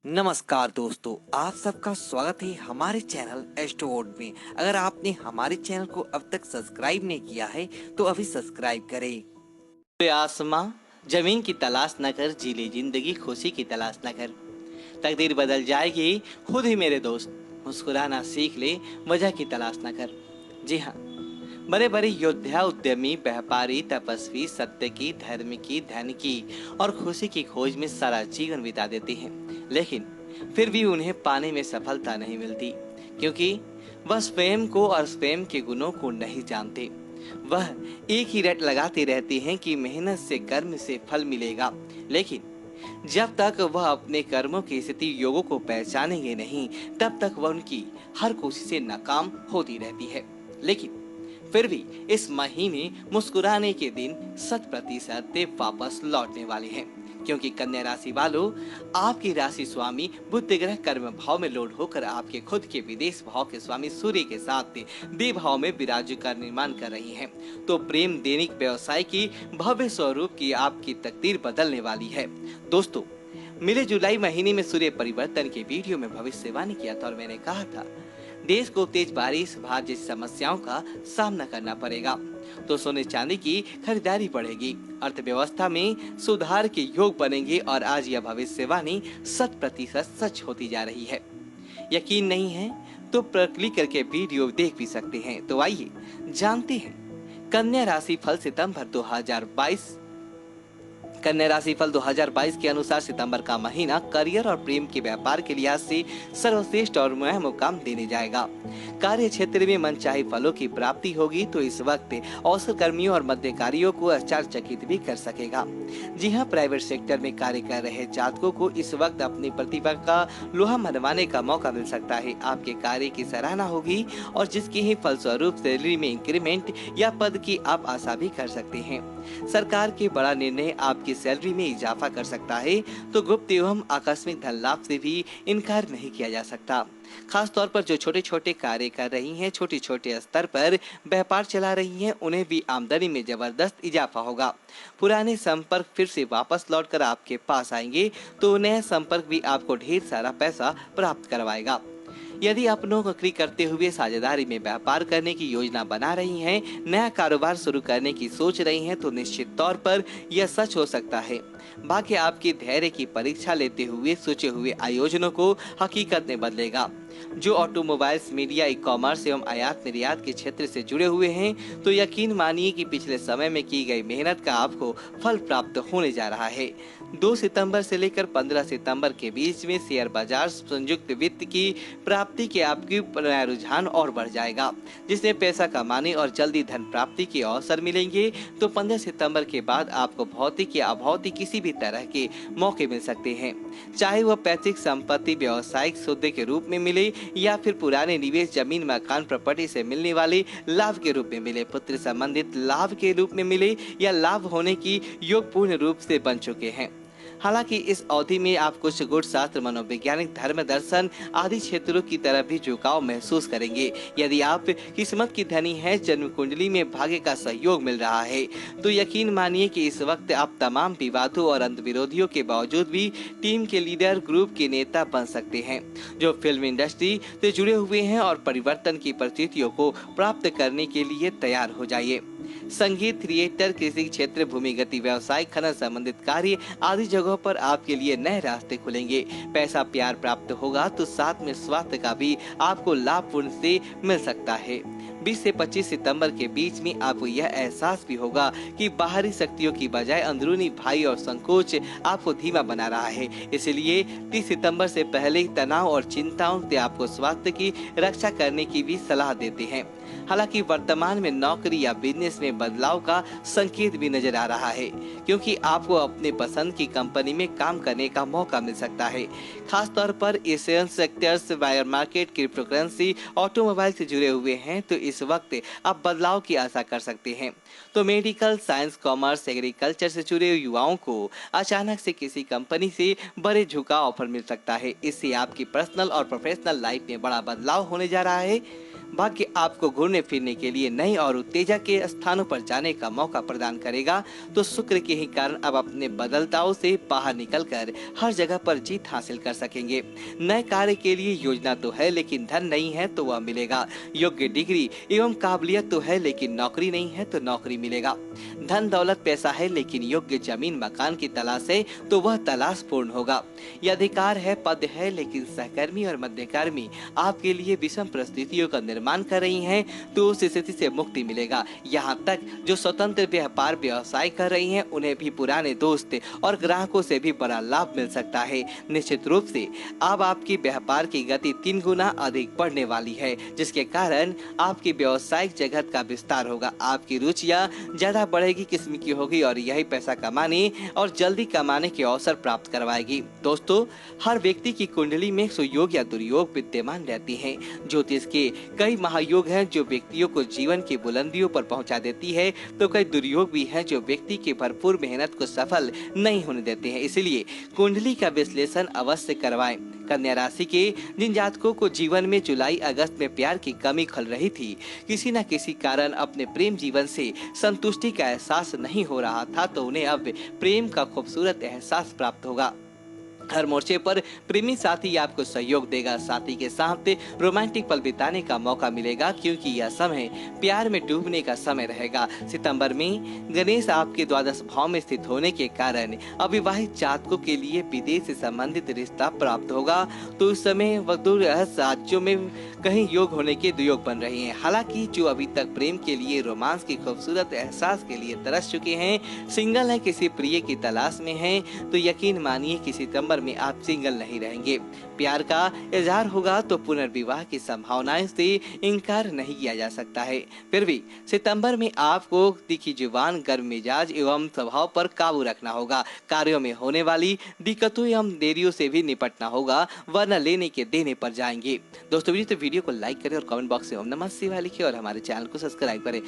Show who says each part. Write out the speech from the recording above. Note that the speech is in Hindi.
Speaker 1: नमस्कार दोस्तों, आप सबका स्वागत है हमारे चैनल एस्ट्रोवर्ड में। अगर आपने हमारे चैनल को अब तक सब्सक्राइब नहीं किया है तो अभी सब्सक्राइब करें।
Speaker 2: आसमां जमीन की तलाश न कर, जी ले जिंदगी खुशी की तलाश न कर। तकदीर बदल जाएगी खुद ही मेरे दोस्त, मुस्कुराना सीख ले, वजह की तलाश न कर। जी हाँ, बड़े बड़े योद्धा, उद्यमी, व्यापारी, तपस्वी सत्य की, धर्म की, धन की और खुशी की खोज में सारा जीवन बिता देते हैं, लेकिन फिर भी उन्हें पाने में सफलता नहीं मिलती, क्योंकि वह स्वयं को और स्वयं के गुणों को नहीं जानते। वह एक ही रट लगाते रहते हैं कि मेहनत से कर्म से फल मिलेगा, लेकिन जब तक वह अपने कर्मों की स्थिति योगों को पहचानेंगे नहीं, तब तक वह उनकी हर कोशिशें नाकाम होती रहती है। लेकिन फिर भी इस महीने मुस्कुराने के दिन 100% वापस लौटने वाले हैं, क्योंकि कन्या राशि वालों, आपकी राशि स्वामी बुध ग्रह कर्म भाव में लोड होकर आपके खुद के विदेश भाव के स्वामी सूर्य के साथ देव भाव में विराज का निर्माण कर रही हैं। तो प्रेम दैनिक व्यवसाय की भव्य स्वरूप की आपकी तकदीर बदलने वाली है। दोस्तों, मिले जुलाई महीने में सूर्य परिवर्तन के वीडियो में भविष्यवाणी किया था और मैंने कहा था देश को तेज बारिश, बाढ़ जैसी समस्याओं का सामना करना पड़ेगा, तो सोने चांदी की खरीदारी बढ़ेगी, अर्थव्यवस्था में सुधार के योग बनेंगे और आज यह भविष्यवाणी 100% सच होती जा रही है। यकीन नहीं है तो क्लिक करके वीडियो देख भी सकते हैं। तो आइए जानते हैं कन्या राशि फल सितंबर 2022। कन्या राशि फल 2022 के अनुसार सितंबर का महीना करियर और प्रेम के व्यापार के लिहाज से सर्वश्रेष्ठ और मुकाम देने जाएगा। कार्य क्षेत्र में मनचाही फलों की प्राप्ति होगी, तो इस वक्त अवसर कर्मियों और मध्यकारियों को आश्चर्यचकित भी कर सकेगा। जी हाँ, प्राइवेट सेक्टर में कार्य कर रहे जातकों को इस वक्त अपनी प्रतिभा का लोहा मनवाने का मौका मिल सकता है। आपके कार्य की सराहना होगी और जिसके ही फलस्वरूप सैलरी में इंक्रीमेंट या पद की आप आशा भी कर सकते हैं। सरकार के बड़ा निर्णय आपकी सैलरी में इजाफा कर सकता है, तो गुप्त एवं आकस्मिक धन लाभ से भी इनकार नहीं किया जा सकता। खास तौर पर जो छोटे छोटे कार्य कर रही हैं, छोटे छोटे स्तर पर व्यापार चला रही हैं, उन्हें भी आमदनी में जबरदस्त इजाफा होगा। पुराने संपर्क फिर से वापस लौटकर आपके पास आएंगे, तो नया संपर्क भी आपको ढेर सारा पैसा प्राप्त करवाएगा। यदि आप नौकरी करते हुए साझेदारी में व्यापार करने की योजना बना रही हैं, नया कारोबार शुरू करने की सोच रही हैं, तो निश्चित तौर पर यह सच हो सकता है। भाग्य आपके धैर्य की परीक्षा लेते हुए सोचे हुए आयोजनों को हकीकत में बदलेगा। जो ऑटोमोबाइल्स, मीडिया, ई कॉमर्स एवं आयात निर्यात के क्षेत्र से जुड़े हुए हैं, तो यकीन मानिए कि पिछले समय में की गई मेहनत का आपको फल प्राप्त होने जा रहा है। 2 सितंबर से लेकर 15 सितंबर के बीच में शेयर बाजार संयुक्त वित्त की प्राप्ति के आपकी रुझान और बढ़ जाएगा, जिसमें पैसा कमाने और जल्दी धन प्राप्ति के अवसर मिलेंगे। तो 15 सितंबर के बाद आपको भौतिक या अभौतिक किसी भी तरह के मौके मिल सकते हैं, चाहे वह पैतृक संपत्ति व्यावसायिक सौदे के रूप में मिले या फिर पुराने निवेश जमीन मकान प्रॉपर्टी से मिलने वाले लाभ के रूप में मिले, पुत्र संबंधित लाभ के रूप में मिले या लाभ होने की योग पूर्ण रूप से बन चुके हैं। हालांकि इस अवधि में आप कुछ गुण शास्त्र, मनोवैज्ञानिक, धर्म, दर्शन आदि क्षेत्रों की तरफ भी झुकाव महसूस करेंगे। यदि आप किस्मत की धनी हैं, जन्म कुंडली में भाग्य का सहयोग मिल रहा है, तो यकीन मानिए कि इस वक्त आप तमाम विवादों और अंत विरोधियों के बावजूद भी टीम के लीडर, ग्रुप के नेता बन सकते हैं। जो फिल्म इंडस्ट्री से जुड़े हुए हैं और परिवर्तन की परिस्थितियों को प्राप्त करने के लिए तैयार हो जाइए। संगीत, थिएटर, कृषि क्षेत्र, भूमिगत व्यवसाय, खनन संबंधित कार्य आदि जगहों पर आपके लिए नए रास्ते खुलेंगे। पैसा, प्यार प्राप्त होगा, तो साथ में स्वास्थ्य का भी आपको लाभ पूर्ण से मिल सकता है। 20 से 25 सितंबर के बीच में आपको यह एहसास भी होगा कि बाहरी शक्तियों की बजाय अंदरूनी भय और संकोच आपको धीमा बना रहा है। इसलिए 30 सितंबर से पहले तनाव और चिंताओं से आपको स्वास्थ्य की रक्षा करने की भी सलाह देते हैं। हालांकि वर्तमान में नौकरी या बिजनेस में बदलाव का संकेत भी नजर आ रहा है, क्योंकि आपको अपने पसंद की कंपनी में काम करने का मौका मिल सकता है। खास तौर पर Asian sectors, wire market, crypto currency, automobile से जुड़े हुए हैं, तो इस वक्त आप बदलाव की आशा कर सकते हैं। तो मेडिकल, साइंस, कॉमर्स, एग्रीकल्चर से जुड़े युवाओं को अचानक से किसी कंपनी से बड़े झुकाव ऑफर मिल सकता है। इससे आपकी पर्सनल और प्रोफेशनल लाइफ में बड़ा बदलाव होने जा रहा है। भाग्य आपको घूमने फिरने के लिए नए और उत्तेजक के स्थानों पर जाने का मौका प्रदान करेगा। तो शुक्र के ही कारण अब अपने बदलताओं से बाहर निकलकर हर जगह पर जीत हासिल कर सकेंगे। नए कार्य के लिए योजना तो है लेकिन धन नहीं है तो वह मिलेगा। योग्य डिग्री एवं काबिलियत तो है लेकिन नौकरी नहीं है तो नौकरी मिलेगा। धन दौलत पैसा है लेकिन योग्य जमीन मकान की तलाश है तो वह तलाश पूर्ण होगा। यह अधिकार है, पद है, लेकिन सहकर्मी और मध्यकर्मी आपके लिए विषम परिस्थितियों का निर्माण कर रही हैं तो उस स्थिति से मुक्ति मिलेगा। यहाँ तक जो स्वतंत्र व्यापार व्यवसाय कर रही हैं उन्हें भी पुराने दोस्त और ग्राहकों से भी बड़ा लाभ मिल सकता है। निश्चित रूप से अब आपकी व्यापार की गति 3 गुना अधिक बढ़ने वाली है, जिसके कारण आपकी व्यावसायिक जगत का विस्तार होगा। आपकी रुचियाँ ज्यादा बढ़ेगी किस्म की होगी और यही पैसा कमाने और जल्दी कमाने के अवसर प्राप्त करवाएगी। दोस्तों, हर व्यक्ति की कुंडली में सुयोग या दुर्योग विद्यमान रहती हैं। ज्योतिष के कई महायोग हैं जो व्यक्तियों को जीवन की बुलंदियों पर पहुंचा देती है, तो कई दुर्योग भी हैं जो व्यक्ति की भरपूर मेहनत को सफल नहीं होने देते हैं। इसलिए कुंडली का विश्लेषण अवश्य करवाएं। कन्या राशि के जिन जातकों को जीवन में जुलाई अगस्त में प्यार की कमी खल रही थी, किसी न किसी कारण अपने प्रेम जीवन से संतुष्टि का एहसास नहीं हो रहा था, तो उन्हें अब प्रेम का खूबसूरत एहसास प्राप्त होगा। हर मोर्चे पर प्रेमी साथी आपको सहयोग देगा। साथी के साथ रोमांटिक पल बिताने का मौका मिलेगा क्योंकि यह समय प्यार में डूबने का समय रहेगा। सितंबर में गणेश आपके द्वादश भाव में स्थित होने के कारण अविवाहित जातकों के लिए विदेश से संबंधित रिश्ता प्राप्त होगा, तो उस समय दूर राज्यों में कहीं योग होने के दुयोग बन रहे हैं। हालांकि जो अभी तक प्रेम के लिए, रोमांस की खूबसूरत एहसास के लिए तरस चुके हैं, सिंगल है, किसी प्रिय की तलाश में हैं, तो यकीन मानिए कि सितंबर में आप सिंगल नहीं रहेंगे। प्यार का इजहार होगा तो पुनर्विवाह की संभावनाएं से इनकार नहीं किया जा सकता है। फिर भी सितंबर में आपको तीखी जुबान, गर्म मिजाज एवं स्वभाव पर काबू रखना होगा। कार्यों में होने वाली दिक्कतों एवं देरियों से भी निपटना होगा, वरना लेने के देने पर जाएंगे। दोस्तों, वीडियो को लाइक करें और कमेंट बॉक्स में ओम नमः शिवाय लिखें और हमारे चैनल को सब्सक्राइब करें।